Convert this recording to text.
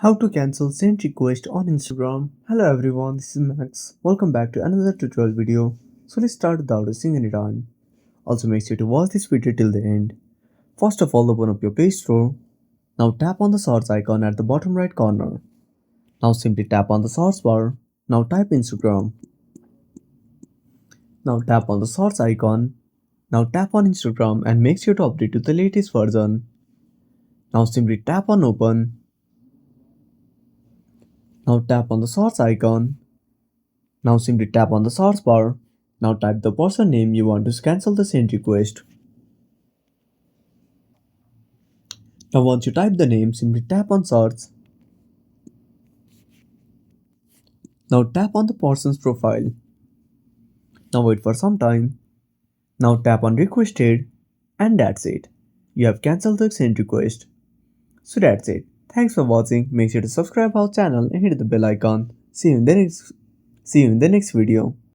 How to cancel send request on Instagram. Hello everyone, this is Max. Welcome back to another tutorial video. So let's start without wasting any time. Also make sure to watch this video till the end. First of all, open up your Play Store. Now tap on the search icon at the bottom right corner. Now simply tap on the search bar. Now type Instagram. Now tap on the search icon. Now tap on Instagram and make sure to update to the latest version. Now simply tap on open. Now tap on the search icon. Now simply tap on the search bar. Now type the person name you want to cancel the send request. Now once you type the name, simply tap on search. Now tap on the person's profile. Now wait for some time. Now tap on requested and that's it. You have cancelled the send request. So that's it. Thanks for watching. Make sure to subscribe our channel and hit the bell icon. See you in the next video.